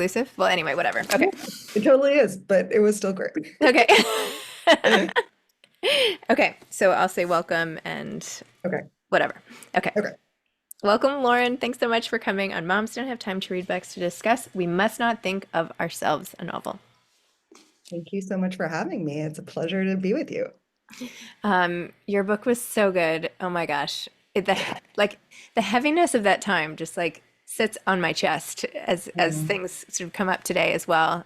exclusive? Well, anyway, whatever. Okay. It totally is, but it was still great. Okay. Okay. So I'll say welcome and Okay. whatever. Okay. Okay. Welcome, Lauren. Thanks so much for coming on Moms Don't Have Time to Read Books to discuss We Must Not Think of Ourselves, a novel. Thank you so much for having me. It's a pleasure to be with you. Your book was so good. Oh my gosh. Like the heaviness of that time just like sits on my chest as Mm. things sort of come up today as well.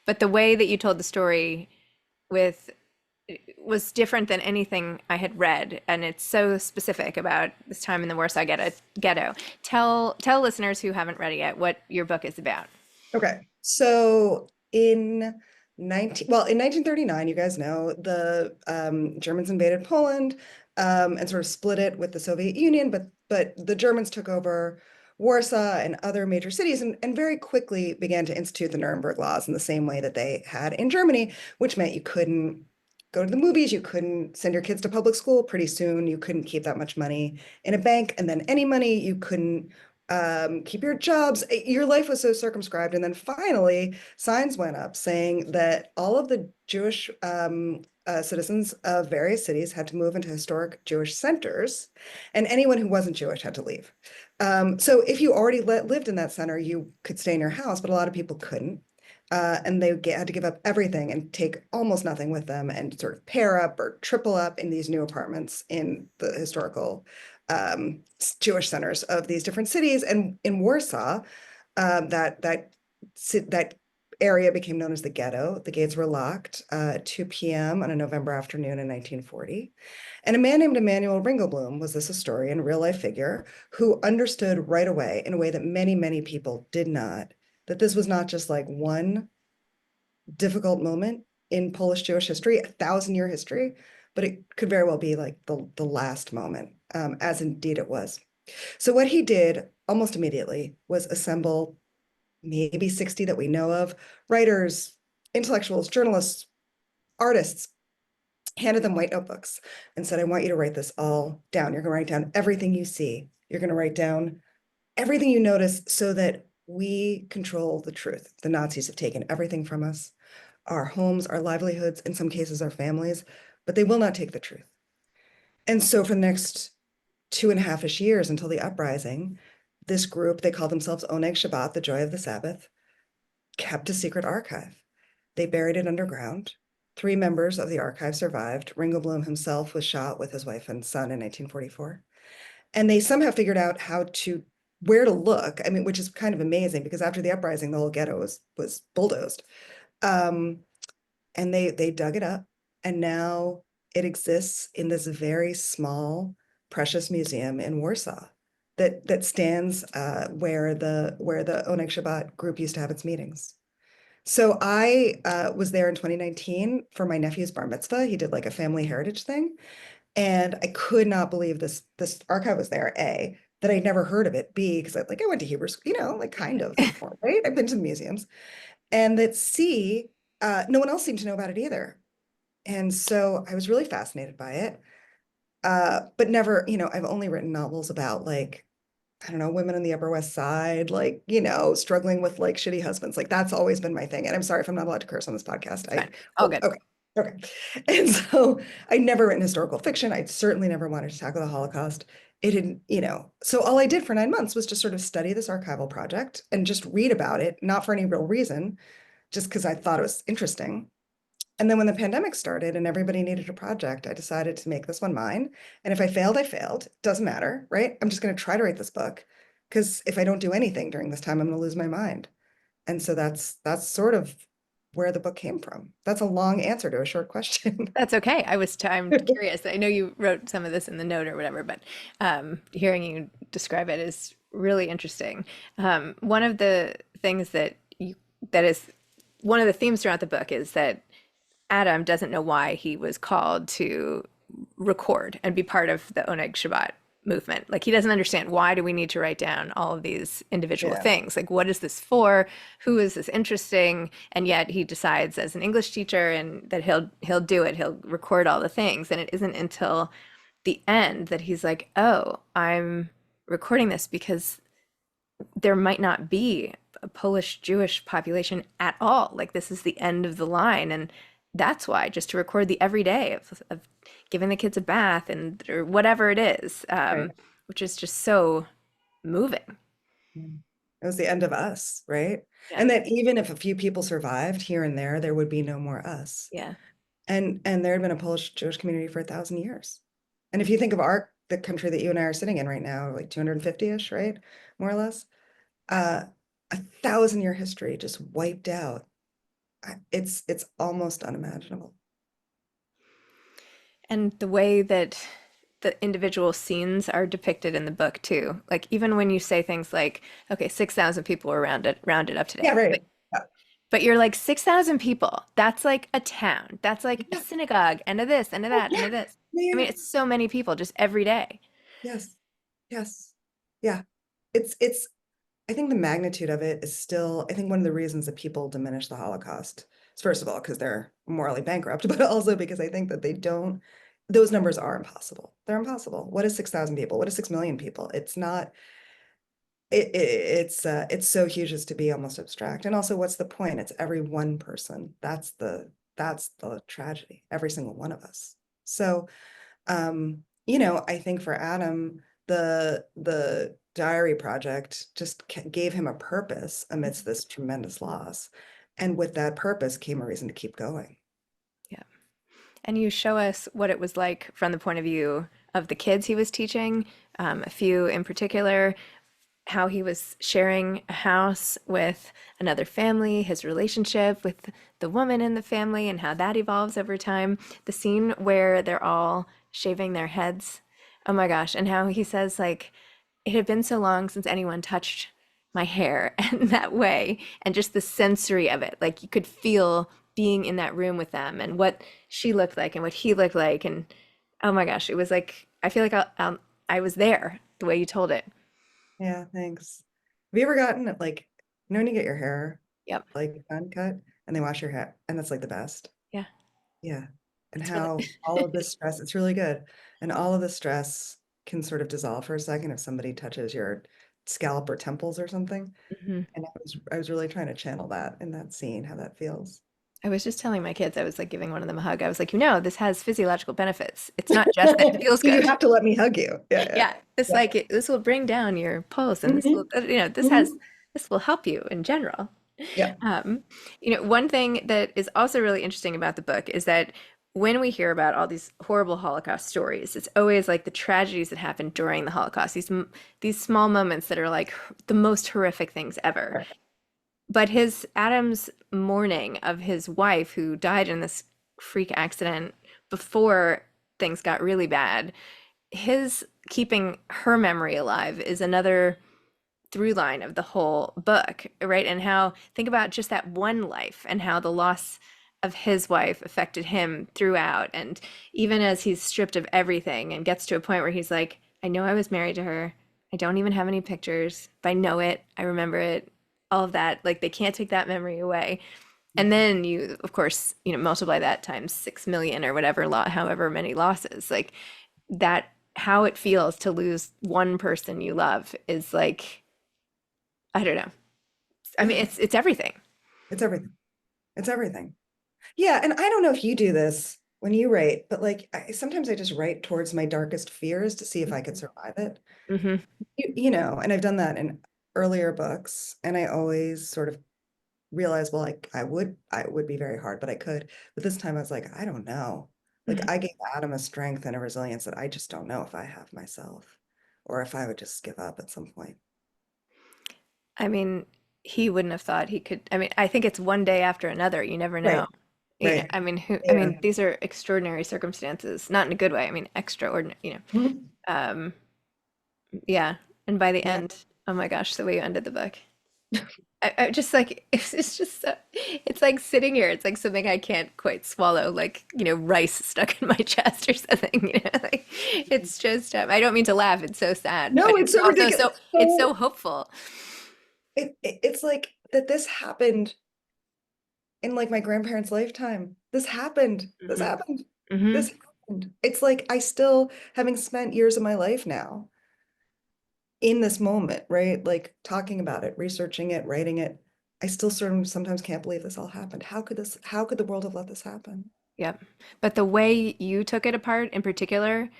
But the way that you told the story with was different than anything I had read, and it's so specific about this time in the Warsaw Ghetto. Tell listeners who haven't read it yet what your book is about. Okay. So in 1939, you guys know the Germans invaded Poland and sort of split it with the Soviet Union, but the Germans took over Warsaw and other major cities and very quickly began to institute the Nuremberg laws in the same way that they had in Germany, which meant you couldn't go to the movies, you couldn't send your kids to public school pretty soon, you couldn't keep that much money in a bank, and then any money you couldn't keep your jobs. Your life was so circumscribed. And then finally, signs went up saying that all of the Jewish citizens of various cities had to move into historic Jewish centers, and anyone who wasn't Jewish had to leave. So if you already lived in that center, you could stay in your house, but a lot of people couldn't. And they had to give up everything and take almost nothing with them and sort of pair up or triple up in these new apartments in the historical Jewish centers of these different cities. And in Warsaw, that area became known as the ghetto. The gates were locked at 2 p.m. on a November afternoon in 1940. And a man named Emanuel Ringelblum was this historian, real life figure, who understood right away, in a way that many, many people did not, that this was not just like one difficult moment in Polish Jewish history, 1,000-year history, but it could very well be like the last moment, as indeed it was. So what he did almost immediately was assemble maybe 60 that we know of, writers, intellectuals, journalists, artists, handed them white notebooks and said, I want you to write this all down. You're going to write down everything you see. You're going to write down everything you notice so that we control the truth. The Nazis have taken everything from us, our homes, our livelihoods, in some cases, our families, but they will not take the truth. And so for the next 2.5-ish years until the uprising, this group, they call themselves Oneg Shabbat, the Joy of the Sabbath, kept a secret archive. They buried it underground. 3 members of the archive survived. Ringelblum himself was shot with his wife and son in 1944. And they somehow figured out where to look. I mean, which is kind of amazing because after the uprising, the whole ghetto was bulldozed. Um, and they dug it up, and now it exists in this very small, precious museum in Warsaw that stands where the Oneg Shabbat group used to have its meetings. So I was there in 2019 for my nephew's bar mitzvah. He did like a family heritage thing, and I could not believe this archive was there. A, that I'd never heard of it. B, because I went to Hebrew school, like kind of, right? I've been to the museums, and that C, no one else seemed to know about it either. And so I was really fascinated by it. But never, I've only written novels about like, I don't know, women on the Upper West Side, like, struggling with like shitty husbands. Like that's always been my thing. And I'm sorry if I'm not allowed to curse on this podcast. It's fine. All good. Okay. Okay. And so I'd never written historical fiction. I'd certainly never wanted to tackle the Holocaust. It didn't, so all I did for 9 months was just sort of study this archival project and just read about it, not for any real reason, just because I thought it was interesting. And then when the pandemic started and everybody needed a project, I decided to make this one mine. And if I failed, I failed. Doesn't matter, right? I'm just going to try to write this book because if I don't do anything during this time, I'm going to lose my mind. And so that's sort of where the book came from. That's a long answer to a short question. That's okay. I'm curious. I know you wrote some of this in the note or whatever, but hearing you describe it is really interesting. One of the things that is one of the themes throughout the book is that Adam doesn't know why he was called to record and be part of the Oneg Shabbat movement. Like he doesn't understand, why do we need to write down all of these individual Yeah. things? Like what is this for? Who is this interesting? And yet he decides as an English teacher and that he'll do it. He'll record all the things. And it isn't until the end that he's like, "Oh, I'm recording this because there might not be a Polish Jewish population at all. Like this is the end of the line. And that's why, just to record the everyday of giving the kids a bath and or whatever it is, Right. which is just so moving. Yeah. It was the end of us, right? Yeah. And that even if a few people survived here and there would be no more us. Yeah. And there had been a Polish Jewish community for 1,000 years. And if you think of the country that you and I are sitting in right now, like 250-ish, right? More or less, uh, 1,000-year history just wiped out. It's almost unimaginable. And the way that the individual scenes are depicted in the book too. Like even when you say things like, okay, 6,000 people were rounded up Yeah, today. right. Yeah, But you're like 6,000 people. That's like a town. That's like a yeah. synagogue and a this and a Oh, that and yeah. a this. I Yeah. mean, it's so many people just every day. Yes. Yes. Yeah. It's I think the magnitude of it is still, I think one of the reasons that people diminish the Holocaust is first of all, because they're morally bankrupt, but also because I think that those numbers are impossible. They're impossible. What is 6,000 people? What is 6 million people? It's not, it's so huge as to be almost abstract. And also, what's the point? It's every one person. That's the tragedy, every single one of us. So, I think for Adam, the diary project just gave him a purpose amidst this tremendous loss. And with that purpose came a reason to keep going. Yeah. And you show us what it was like from the point of view of the kids he was teaching, a few in particular, how he was sharing a house with another family, his relationship with the woman in the family, and how that evolves over time. The scene where they're all shaving their heads. Oh my gosh. And how he says, like, it had been so long since anyone touched my hair in that way. And just the sensory of it. Like, you could feel being in that room with them and what she looked like and what he looked like. And oh my gosh, it was like, I feel like I was there the way you told it. Yeah, thanks. Have you ever gotten like, when you get your hair Yep. like uncut and they wash your hair and it's like the best? Yeah. Yeah. And It's really, how all of this stress, it's really good. And all of the stress can sort of dissolve for a second if somebody touches your scalp or temples or something. Mhm. And I was really trying to channel that in that scene, how that feels. I was just telling my kids, I was like giving one of them a hug. I was like, this has physiological benefits. It's not just that it feels So you good. have to let me hug you. Yeah, yeah, Yeah, it's yeah. like this will bring down your pulse, and this will, Hmm. Hmm. this will help you in general. Yeah. Um, one thing that is also really interesting about the book is that when we hear about all these horrible Holocaust stories, it's always like the tragedies that happened during the Holocaust, these small moments that are like the most horrific things ever. But his Adam's mourning of his wife who died in this freak accident before things got really bad, his keeping her memory alive is another through line of the whole book, right? And how, think about just that one life and how the loss of his wife affected him throughout. And even as he's stripped of everything and gets to a point where he's like, I know I was married to her. I don't even have any pictures, but I know it. I remember it. All of that. Like they can't take that memory away. And then you, of course, multiply that times 6 million or whatever, however many losses. Like that, how it feels to lose one person you love is like, I don't know. I mean, Yeah. it's everything. It's everything. It's everything. Yeah. And I don't know if you do this when you write, but like sometimes I just write towards my darkest fears to see if I could survive it. Hmm. And I've done that in earlier books, and I always sort of realized, well, like I would be very hard, but I could. But this time I was like, I don't know. Like Hmm. I gave Adam a strength and a resilience that I just don't know if I have myself, or if I would just give up at some point. I mean, he wouldn't have thought he could. I mean, I think it's one day after another. You never know. Right, right. I mean, I Yeah. mean, these are extraordinary circumstances, not in a good way. I mean, extraordinary. Mhm. Um, yeah. And by the Yeah. end, oh my gosh, the way you ended the book. I just like it's just so, it's like sitting here. It's like something I can't quite swallow, like rice stuck in my chest or something. Like it's just I don't mean to laugh. It's so sad, but No, it's it's so also ridiculous. it's so hopeful. It's like that this happened in like my grandparents' lifetime. This happened. This Hmm. happened. Hmm. This happened. It's like I still, having spent years of my life now, in this moment, right? Like talking about it, researching it, writing it, I still sort of sometimes can't believe this all happened. How could the world have let this happen? Yep. But the way you took it apart in particular,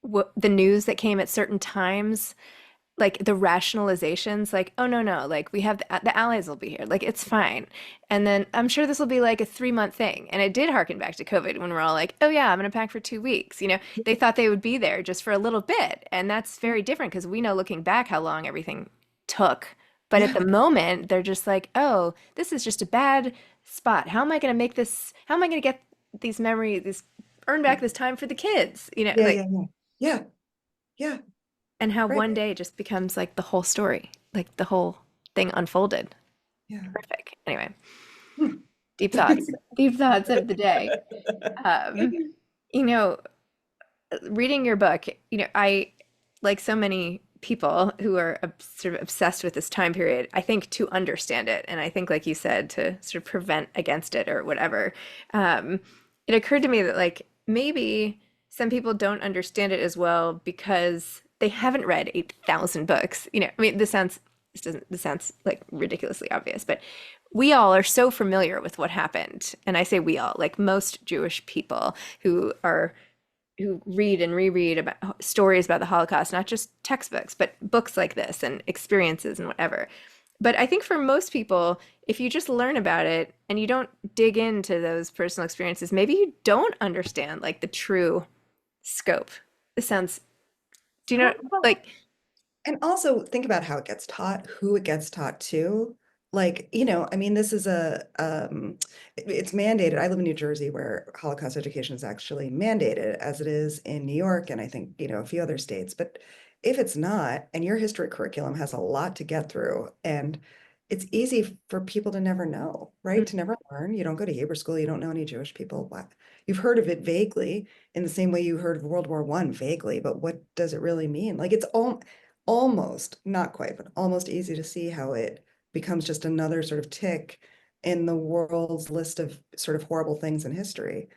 the news that came at certain times, like the rationalizations, like, oh no, no, like we have the allies will be here, like it's fine. And then I'm sure this will be like a 3 month thing. And it did harken back to COVID when we're all like, oh yeah, I'm gonna pack for 2 weeks. They thought they would be there just for a little bit. And that's very different because we know looking back how long everything took. But at Yeah, the moment, they're just like, oh, this is just a bad spot. How am I gonna make this? How am I gonna get these memories, these earn back this time for the kids? yeah, Like, yeah, yeah, yeah, yeah, and how right. one day just becomes like the whole story, like the whole thing unfolded. Yeah. Horrific. Anyway, Hmm. deep thoughts of the day. Um, you know, reading your book, I, like so many people who are sort of obsessed with this time period, I think to understand it, and I think, like you said, to sort of prevent against it or whatever, um, it occurred to me that like maybe some people don't understand it as well because they haven't read 8,000 books. I mean, this sounds like ridiculously obvious, but we all are so familiar with what happened. And I say we all, like most Jewish people who read and reread about stories about the Holocaust, not just textbooks, but books like this and experiences and whatever. But I think for most people, if you just learn about it and you don't dig into those personal experiences, maybe you don't understand like the true scope. This sounds, do you know, like, And also think about how it gets taught, who it gets taught to. Like, I mean, this is it's mandated. I live in New Jersey where Holocaust education is actually mandated as it is in New York and I think, a few other states. But if it's not, and your history curriculum has a lot to get through, and it's easy for people to never know, right? To never learn. You don't go to Hebrew school, you don't know any Jewish people. What? You've heard of it vaguely in the same way you heard of World War I vaguely, but what does it really mean? Like it's all almost, not quite, but almost easy to see how it becomes just another sort of tick in the world's list of sort of horrible things in history.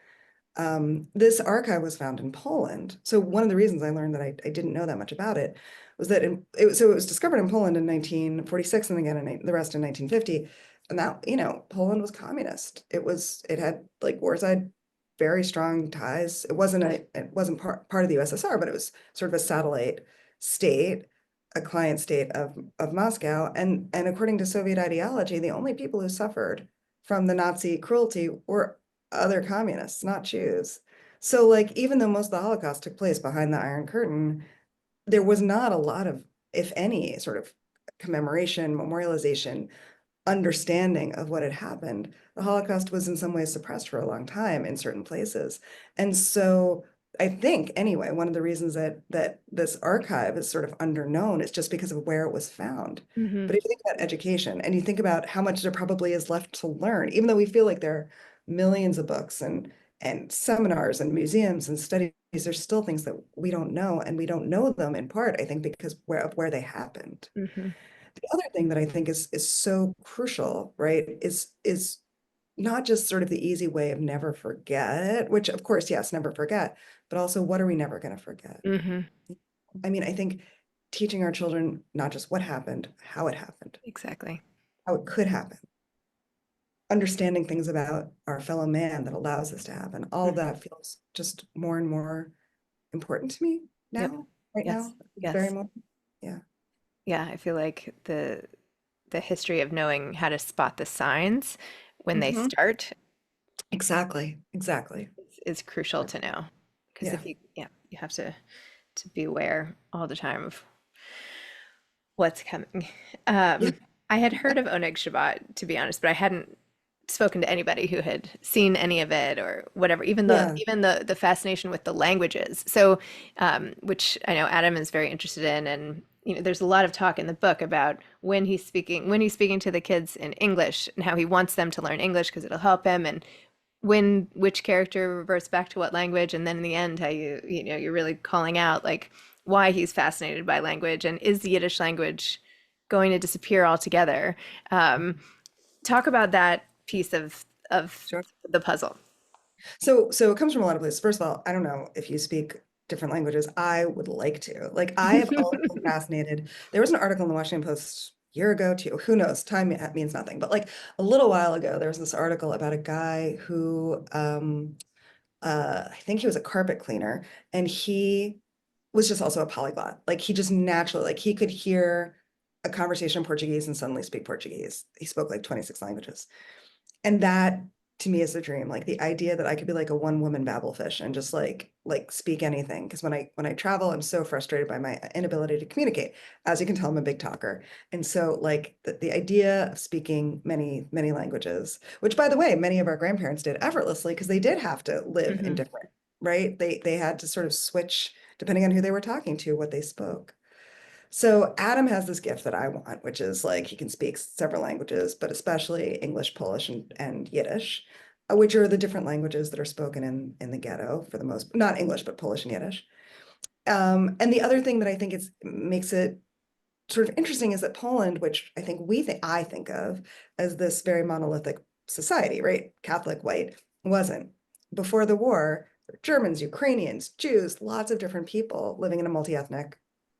This archive was found in Poland. So one of the reasons I learned that I didn't know that much about it was that it was discovered in Poland in 1946 and again in the rest in 1950. And that, Poland was communist. It had like warside very strong ties. It wasn't part of the USSR, but it was sort of a satellite state, a client state of Moscow. And according to Soviet ideology, the only people who suffered from the Nazi cruelty were other communists, not Jews. So like even though most of the Holocaust took place behind the Iron Curtain, there was not a lot of, if any, sort of commemoration, memorialization, understanding of what had happened. The Holocaust was in some ways suppressed for a long time in certain places. And so I think anyway, one of the reasons that this archive is sort of underknown is just because of where it was found. mhm, But if you think about education and you think about how much there probably is left to learn, even though we feel like there are millions of books and seminars and museums and studies, there's still things that we don't know, and we don't know them in part, I think, because of where they happened. mhm, The other thing that I think is so crucial, right, is not just sort of the easy way of never forget, which of course, yes, never forget, but also what are we never going to forget? mhm, I mean, I think teaching our children not just what happened, exactly. how it could happen, understanding things about our fellow man that allows this to happen. All of Mhm. that feels just more and more important to me Yep. now, right Yes. now, this very Yes. moment. Yeah. Yeah, I feel like the history of knowing how to spot the signs when they Mhm. start Exactly. Exactly. is crucial to know. Because Yeah. if you, yeah, you have to be aware all the time of what's coming. Yeah. Um, I had heard of Oneg Shabbat, to be honest, but I hadn't spoken to anybody who had seen any of it or whatever, Yeah. even the fascination with the languages. So, which I know Adam is very interested in, and there's a lot of talk in the book about when he's speaking to the kids in English and how he wants them to learn English because it'll help him, and when which character reverts back to what language, and then in the end, how you're really calling out like why he's fascinated by language and is the Yiddish language going to disappear altogether. Um, Talk about that piece of Sure. the puzzle. So it comes from a lot of places. First of all, I don't know if you speak different languages. I would like to. Like, I have always been fascinated. There was an article in the Washington Post a year ago too. Who knows? Time means nothing. But like a little while ago, there was this article about a guy who I think he was a carpet cleaner, and he was just also a polyglot. Like he just naturally, like he could hear a conversation in Portuguese and suddenly speak Portuguese. He spoke like 26 languages. And that to me is the dream. Like the idea that I could be like a one woman babblefish and just like speak anything. Because when I travel, I'm so frustrated by my inability to communicate. As you can tell, I'm a big talker. And so like the idea of speaking many languages, which by the way, many of our grandparents did effortlessly because they did have to live in Hmm. different, right? They had to sort of switch depending on who they were talking to, what they spoke. So Adam has this gift that I want, which is like he can speak several languages, but especially English, Polish, and Yiddish, which are the different languages that are spoken in the ghetto for the most, not English, but Polish and Yiddish. And the other thing that I think makes it sort of interesting is that Poland, which I think of as this very monolithic society, right? Catholic, white, wasn't. Before the war, Germans, Ukrainians, Jews, lots of different people living in a multi-ethnic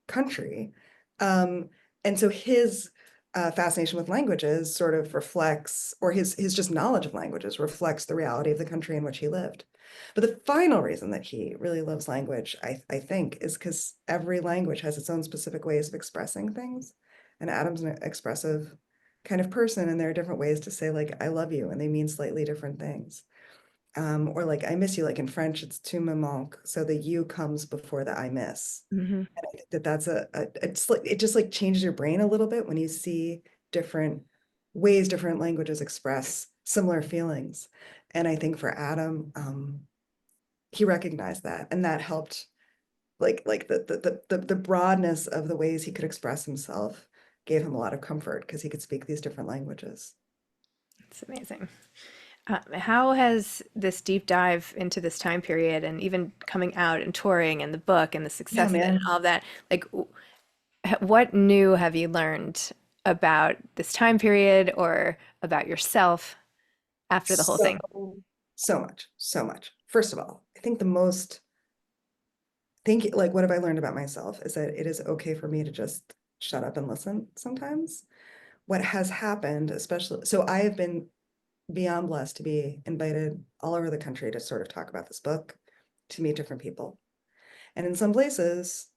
country. Um, and so his fascination with languages sort of reflects, or his just knowledge of languages reflects the reality of the country in which he lived. But the final reason that he really loves language, I think, is because every language has its own specific ways of expressing things. And Adam's an expressive kind of person, and there are different ways to say, like, I love you, and they mean slightly different things. Or like, I miss you, like in French, it's tu me manques. So the you comes before the I miss. Hmm. And I think that that's it's like, it just like changes your brain a little bit when you see different ways different languages express similar feelings. And I think for Adam, he recognized that, and that helped like the broadness of the ways he could express himself gave him a lot of comfort because he could speak these different languages. It's amazing. How has this deep dive into this time period and even coming out and touring and the book and the Yeah, success of it and man. all of that, like, what new have you learned about this time period or about yourself after the whole thing? So much, so much. First of all, I think the most think like what have I learned about myself is that it is okay for me to just shut up and listen sometimes. What has happened, especially, so I have been beyond blessed to be invited all over the country to sort of talk about this book, to meet different people. And in some places,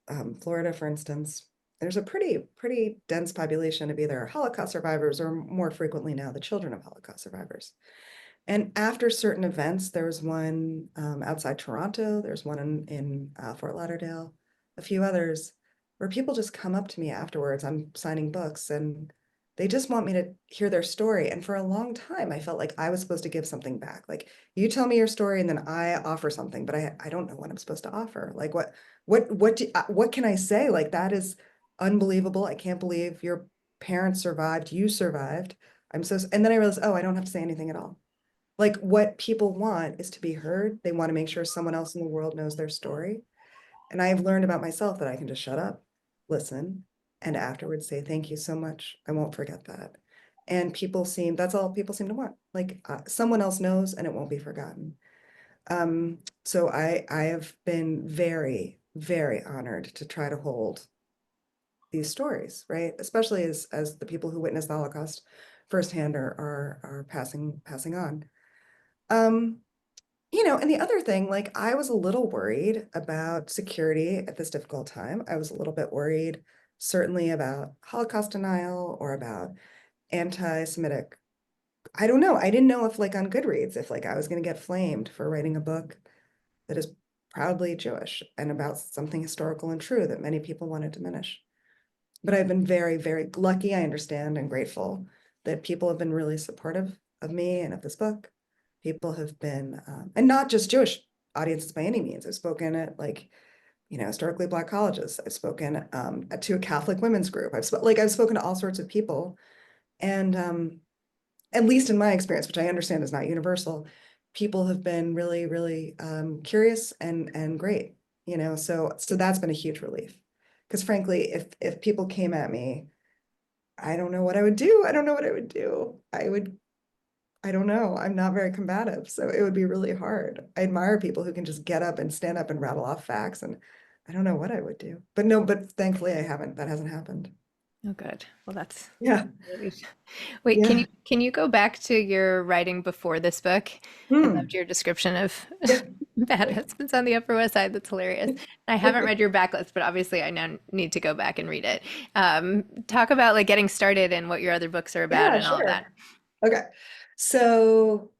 Florida, for instance, there's a pretty dense population of either Holocaust survivors or more frequently now the children of Holocaust survivors. And after certain events, there was one outside Toronto, there's one in Fort Lauderdale, a few others, where people just come up to me afterwards. I'm signing books and they just want me to hear their story. And for a long time, I felt like I was supposed to give something back. Like you tell me your story and then I offer something, but I don't know what I'm supposed to offer. Like what can I say? Like that is unbelievable. I can't believe your parents survived, you survived. And then I realized, oh, I don't have to say anything at all. Like what people want is to be heard. They want to make sure someone else in the world knows their story. And I've learned about myself that I can just shut up, listen, and afterwards say, thank you so much. I won't forget that. And that's all people seem to want. Like someone else knows and it won't be forgotten. So I have been very honored to try to hold these stories, right? Especially as the people who witnessed the Holocaust firsthand are passing on. Um, and the other thing, like I was a little worried about security at this difficult time. I was a little bit worried, certainly about Holocaust denial or about anti-Semitic. I don't know. I didn't know if like on Goodreads, if like I was going to get flamed for writing a book that is proudly Jewish and about something historical and true that many people want to diminish. But I've been very lucky, I understand, and grateful that people have been really supportive of me and of this book. People have been, and not just Jewish audiences by any means. I've spoken at like, historically Black colleges. I've spoken to a Catholic women's group. I've spoken to all sorts of people. And at least in my experience, which I understand is not universal, people have been really curious and great, so that's been a huge relief. Because frankly, if people came at me, I don't know what I would do. I don't know what I would do. I don't know. I'm not very combative, so it would be really hard. I admire people who can just get up and stand up and rattle off facts, and I don't know what I would do. But no, but thankfully I haven't. That hasn't happened. Oh, good. Well, that's Yeah. relief. Wait, Yeah. can you go back to your writing before this book? I loved Hmm. your description of Yeah. bad husbands on the Upper West Side. That's hilarious. I haven't read your backlist, but obviously I now need to go back and read it. Talk about like getting started and what your other books are about Yeah, and all of that. sure. Okay. So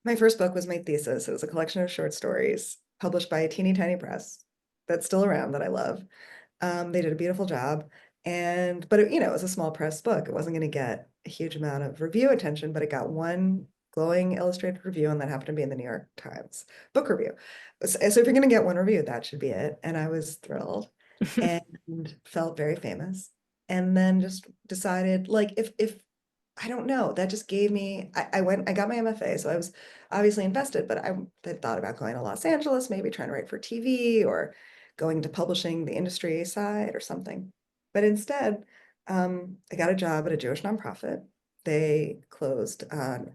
my first book was my thesis. It was a collection of short stories published by a teeny tiny press that's still around that I love. They did a beautiful job. And, but it was a small press book. It wasn't going to get a huge amount of review attention, but it got one glowing illustrated review, and that happened to be in the New York Times book review. So if you're going to get one review, that should be it. And I was thrilled and felt very famous. And then just decided, like, if I don't know. That just gave me, I got my MFA, so I was obviously invested, but I had thought about going to Los Angeles, maybe trying to write for TV or going to publishing the industry side or something. But instead, I got a job at a Jewish nonprofit. They closed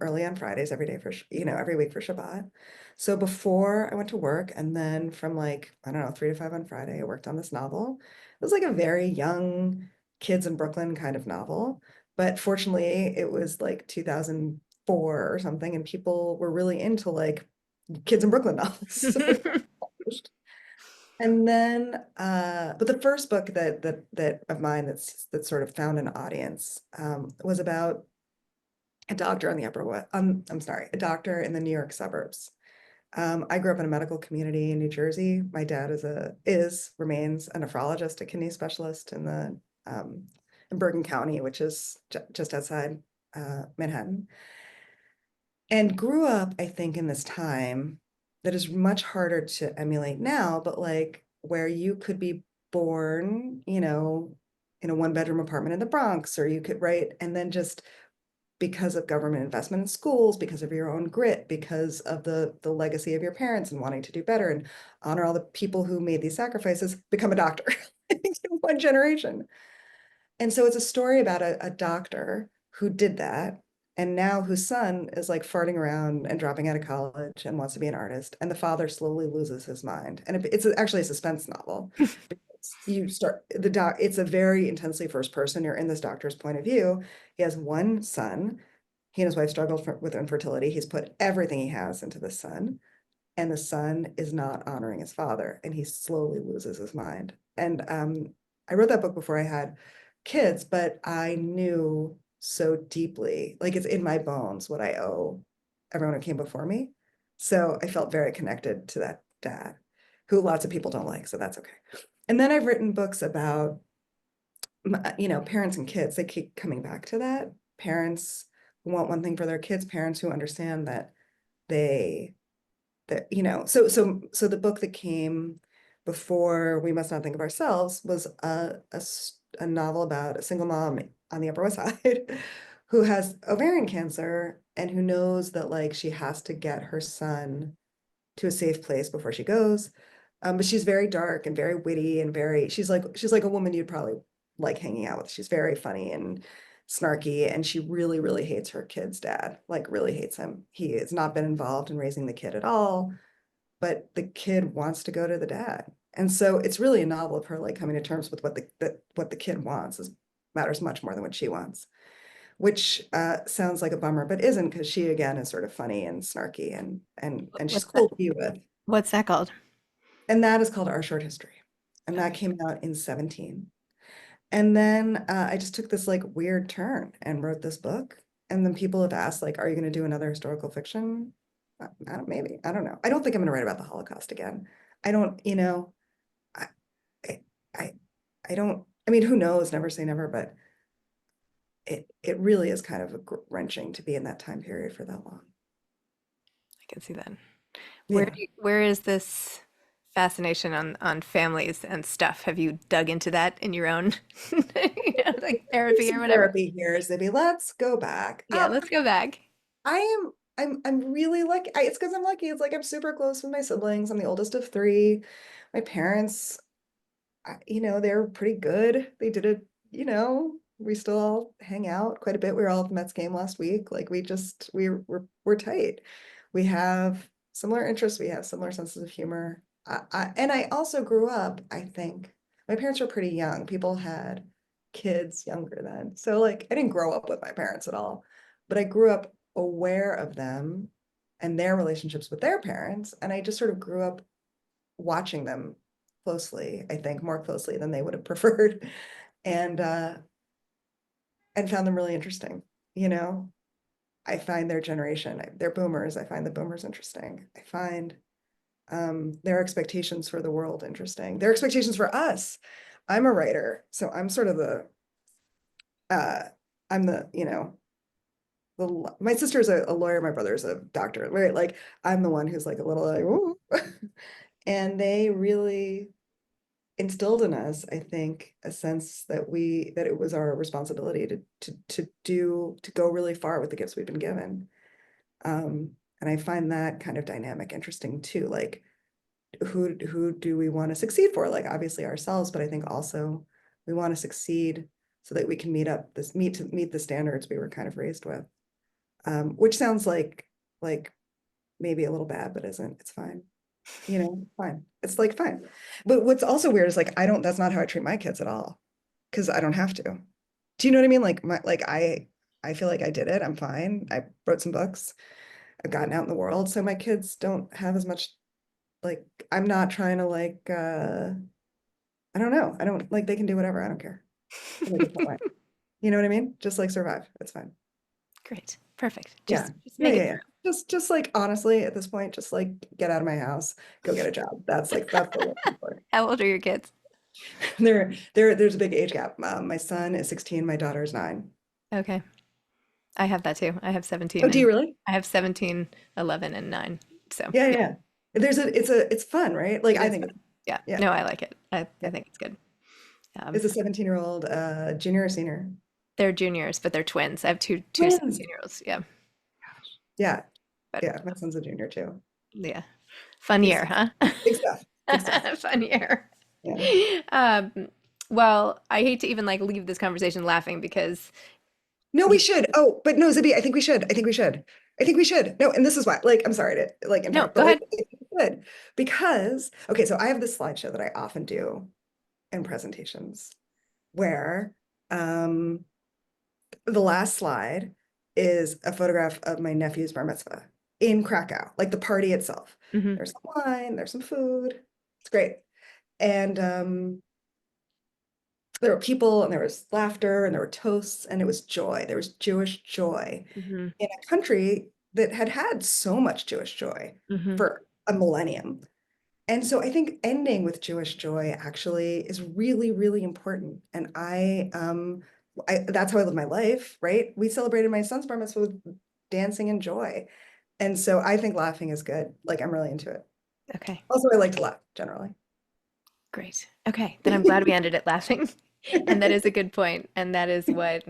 early on Fridays every day every week for Shabbat. So before I went to work, and then from like, I don't know, 3 to 5 on Friday, I worked on this novel. It was like a very young kids in Brooklyn kind of novel. But fortunately, it was like 2004 or something, and people were really into like kids in Brooklyn novels. So it got published. And then, but the first book that of mine that sort of found an audience was about a doctor on the Upper West. I'm sorry, a doctor in the New York suburbs. I grew up in a medical community in New Jersey. My dad remains a nephrologist, a kidney specialist in Bergen County, which is just outside Manhattan, and grew up, I think, in this time that is much harder to emulate now, but like where you could be born, in a one-bedroom apartment in the Bronx, or you could write, and then just because of government investment in schools, because of your own grit, because of the legacy of your parents and wanting to do better and honor all the people who made these sacrifices, become a doctor in one generation. And so it's a story about a doctor who did that, and now whose son is like farting around and dropping out of college and wants to be an artist. And the father slowly loses his mind. And it's actually a suspense novel. You start it's a very intensely first person. You're in this doctor's point of view. He has one son. He and his wife struggled with infertility. He's put everything he has into the son, and the son is not honoring his father, and he slowly loses his mind. And I wrote that book before I had kids, but I knew so deeply, like it's in my bones what I owe everyone who came before me. So I felt very connected to that dad, who lots of people don't like, so that's okay. And then I've written books about, parents and kids. They keep coming back to that. Parents who want one thing for their kids, parents who understand that they so the book that came before We Must Not Think of Ourselves was a novel about a single mom on the Upper West Side who has ovarian cancer and who knows that like she has to get her son to a safe place before she goes. But she's very dark and very witty and she's like a woman you'd probably like hanging out with. She's very funny and snarky, and she really, really hates her kid's dad, like really hates him. He has not been involved in raising the kid at all, but the kid wants to go to the dad. And so it's really a novel of her like coming to terms with what the kid wants matters much more than what she wants, which sounds like a bummer, but isn't, because she again is sort of funny and snarky and she's What's that? cool to be with. What's that called? And that is called Our Short History. And that Okay. came out in 17. And then I just took this like weird turn and wrote this book. And then people have asked, like, are you going to do another historical fiction? Maybe. I don't know. I don't think I'm going to write about the Holocaust again. I don't, I, I, I I don't, I mean, who knows? Never say never, but it really is kind of wrenching to be in that time period for that long. I can see that. Yeah. Where is this fascination on families and stuff? Have you dug into that in your own, like There's therapy or some whatever? therapy here, Zibby. Let's go back. Yeah, let's go back. I am I'm really lucky. It's because I'm lucky. It's like I'm super close with my siblings. I'm the oldest of three. My parents, they're pretty good. They did it, you know, we still all hang out quite a bit. We were all at the Mets game last week. Like we're tight. We have similar interests. We have similar senses of humor. And I also grew up, I think, my parents were pretty young. People had kids younger then. So like I didn't grow up with my parents at all, but I grew up aware of them and their relationships with their parents. And I just sort of grew up watching them closely, I think, more closely than they would have preferred. And and found them really interesting. You know, I find their generation, they're boomers. I find the boomers interesting. I find their expectations for the world interesting. Their expectations for us. I'm a writer, so I'm sort of uh, I'm the, you know, my sister's a lawyer, my brother's a doctor, right? Like I'm the one who's like a little like, ooh. And they really instilled in us, I think, a sense that it was our responsibility to go really far with the gifts we've been given. And I find that kind of dynamic interesting too. Like who do we want to succeed for? Like obviously ourselves, but I think also we want to succeed so that we can meet the standards we were kind of raised with. Which sounds like maybe a little bad, but isn't. It's fine. You know, fine. It's like fine. But what's also weird is like that's not how I treat my kids at all. Because I don't have to. Do you know what I mean? I feel like I did it. I'm fine. I wrote some books. I've gotten out in the world. So my kids don't have as much like I'm not trying to I don't know. I don't like they can do whatever. I don't care. In a different way. You know what I mean? Just like survive. It's fine. Great. Perfect. Yeah. Just Yeah, make yeah, it yeah. through. Just like honestly, at this point, just like get out of my house, go get a job. That's what we're looking for. How old are your kids? There's a big age gap. My son is 16, my daughter is 9. Okay. I have that too. I have Oh, 17 do you and really? I have 17, 11, and 9. So Yeah, yeah, yeah, yeah. It's fun, right? Like it I is think fun. Yeah. yeah, No, I like it. I yeah. think it's good. Um, It's a 17-year-old junior or senior. they're juniors, but they're twins. I have two Twins. 17-year-olds. Yeah. Yeah, But yeah. My son's a junior too. yeah. Fun Big year, stuff. huh? Big stuff. Big stuff. Fun year. Yeah. Um, well, I hate to even like leave this conversation laughing because No, we you, should. Oh, but no, Zibby, I think we should. I think we should. I think we should. No, and this is why, like, I'm sorry to like no, interrupt, go but like ahead. I think we should because okay, so I have this slideshow that I often do in presentations where um the last slide is a photograph of my nephew's bar mitzvah in Krakow, like the party itself. Hmm. There's some wine, there's some food. It's great. And there were people and there was laughter and there were toasts and it was joy. There was Jewish joy Hmm. in a country that had had so much Jewish joy Hmm. for a millennium. And so I think ending with Jewish joy actually is really, really important. And that's how I live my life, right? We celebrated my son's bar mitzvah with dancing and joy. And so I think laughing is good. Like I'm really into it. Okay, Also, I like to laugh generally. great. Okay, then I'm glad we ended it laughing. And that is a good point. And that is what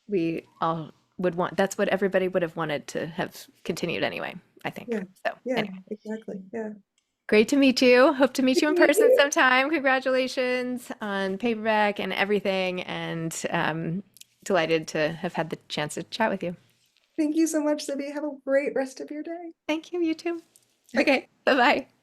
we all would want. That's what everybody would have wanted to have continued anyway, I think. Yeah, So, yeah, anyway, exactly. Yeah. great to meet you. Hope to meet Good you to in meet person you. sometime. Congratulations on paperback and everything. And delighted to have had the chance to chat with you. Thank you so much, Zibby. Have a great rest of your day. Thank you. You too. Okay, bye bye.